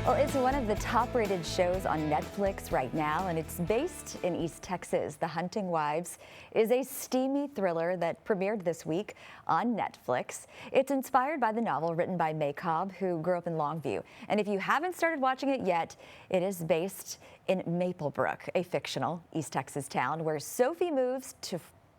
Well, it's one of the top-rated shows on Netflix right now, and it's based in East Texas. The Hunting Wives is a steamy thriller that premiered this week on Netflix. It's inspired by the novel written by May Cobb, who grew up in Longview. And if you haven't started watching it yet, it is based in Maplebrook, a fictional East Texas town where Sophie moves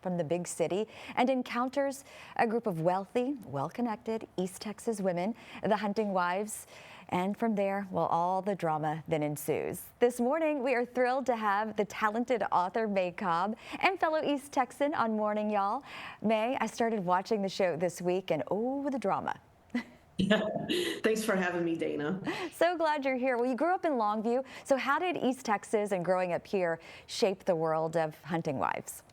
from the big city and encounters a group of wealthy, well-connected East Texas women, the Hunting Wives. And from there, well, all the drama then ensues. This morning, we are thrilled to have the talented author May Cobb and fellow East Texan on Morning Y'all. May, I started watching the show this week, and oh, the drama. Thanks for having me, Dana. So glad you're here. Well, you grew up in Longview, so how did East Texas and growing up here shape the world of Hunting Wives?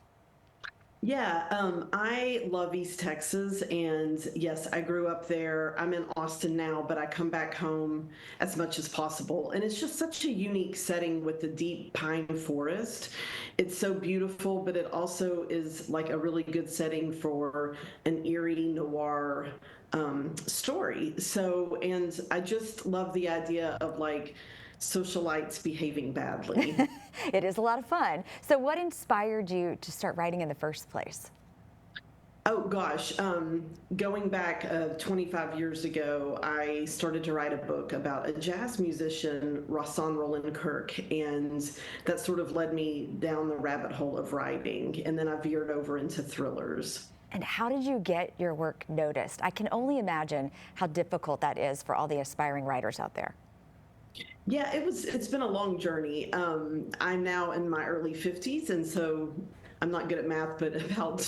Yeah, I love East Texas, and yes, I grew up there. I'm in Austin now, but I come back home as much as possible. And it's just such a unique setting with the deep pine forest. It's so beautiful, but it also is like a really good setting for an eerie noir story. So, and I just love the idea of like socialites behaving badly. It is a lot of fun. So what inspired you to start writing in the first place? Oh gosh, going back 25 years ago, I started to write a book about a jazz musician, Rahsaan Roland Kirk, and that sort of led me down the rabbit hole of writing, and then I veered over into thrillers. And how did you get your work noticed? I can only imagine how difficult that is for all the aspiring writers out there. Yeah, it's been a long journey. I'm now in my early 50s, and so I'm not good at math, but about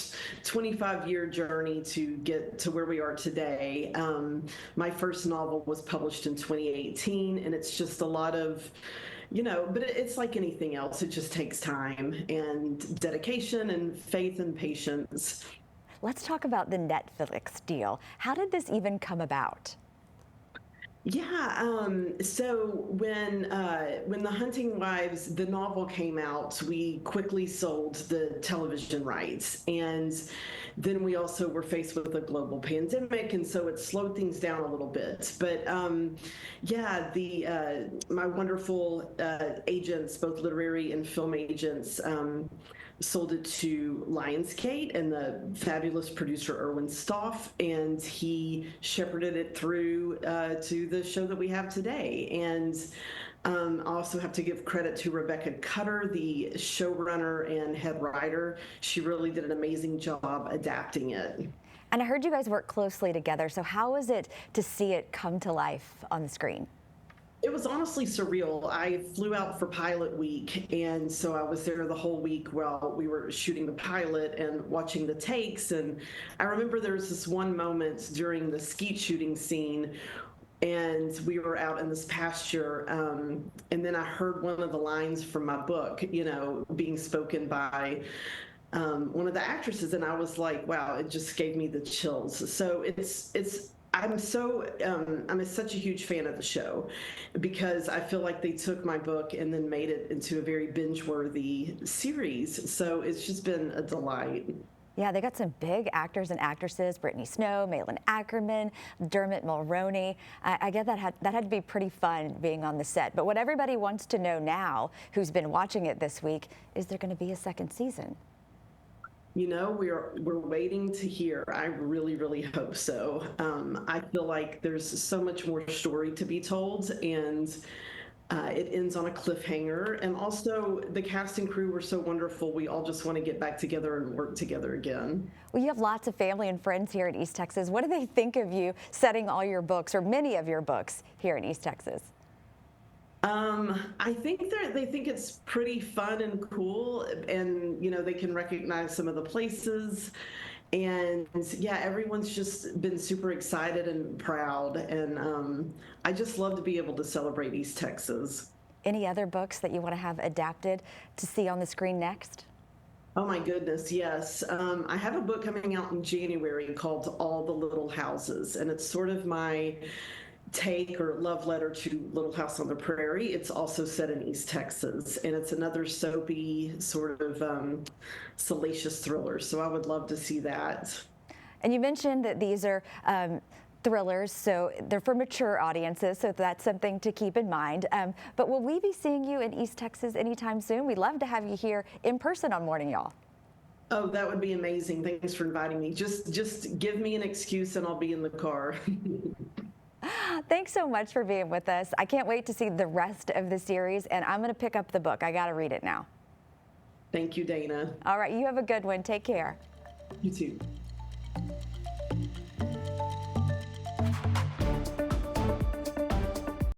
25-year journey to get to where we are today. My first novel was published in 2018, and it's just a lot of, but it's like anything else. It just takes time and dedication and faith and patience. Let's talk about the Netflix deal. How did this even come about? Yeah, so when The Hunting Wives, the novel came out, we quickly sold the television rights, and then we also were faced with a global pandemic, and so it slowed things down a little bit. But yeah, the my wonderful agents, both literary and film agents, sold it to Lionsgate and the fabulous producer Erwin Stoff, and he shepherded it through to the show that we have today. And I also have to give credit to Rebecca Cutter, the showrunner and head writer. She really did an amazing job adapting it. And I heard you guys work closely together, so how was it to see it come to life on the screen? It was honestly surreal. I flew out for pilot week, and so I was there the whole week while we were shooting the pilot and watching the takes. And I remember there was this one moment during the skeet shooting scene, and we were out in this pasture, and then I heard one of the lines from my book, being spoken by one of the actresses, and I was like, wow, it just gave me the chills. So I'm such a huge fan of the show because I feel like they took my book and then made it into a very binge-worthy series. So it's just been a delight. Yeah, they got some big actors and actresses: Brittany Snow, Malin Ackerman, Dermot Mulroney. I get that had to be pretty fun being on the set. But what everybody wants to know now, who's been watching it this week, is there going to be a second season? We're waiting to hear. I really, really hope so. I feel like there's so much more story to be told, and it ends on a cliffhanger. And also, the cast and crew were so wonderful. We all just want to get back together and work together again. Well, you have lots of family and friends here in East Texas. What do they think of you setting all your books, or many of your books, here in East Texas? I think they think it's pretty fun and cool, and they can recognize some of the places, and yeah, everyone's just been super excited and proud, and I just love to be able to celebrate East Texas. Any other books that you want to have adapted to see on the screen next? Oh my goodness, yes. I have a book coming out in January called All the Little Houses, and it's sort of my take or love letter to Little House on the Prairie. It's also set in East Texas, and it's another soapy sort of salacious thriller. So I would love to see that. And you mentioned that these are thrillers, so they're for mature audiences, so that's something to keep in mind. But will we be seeing you in East Texas anytime soon? We'd love to have you here in person on Morning Y'all. Oh, that would be amazing. Thanks for inviting me. Just give me an excuse and I'll be in the car. Thanks so much for being with us. I can't wait to see the rest of the series, and I'm going to pick up the book. I got to read it now. Thank you, Dana. All right, you have a good one. Take care. You too.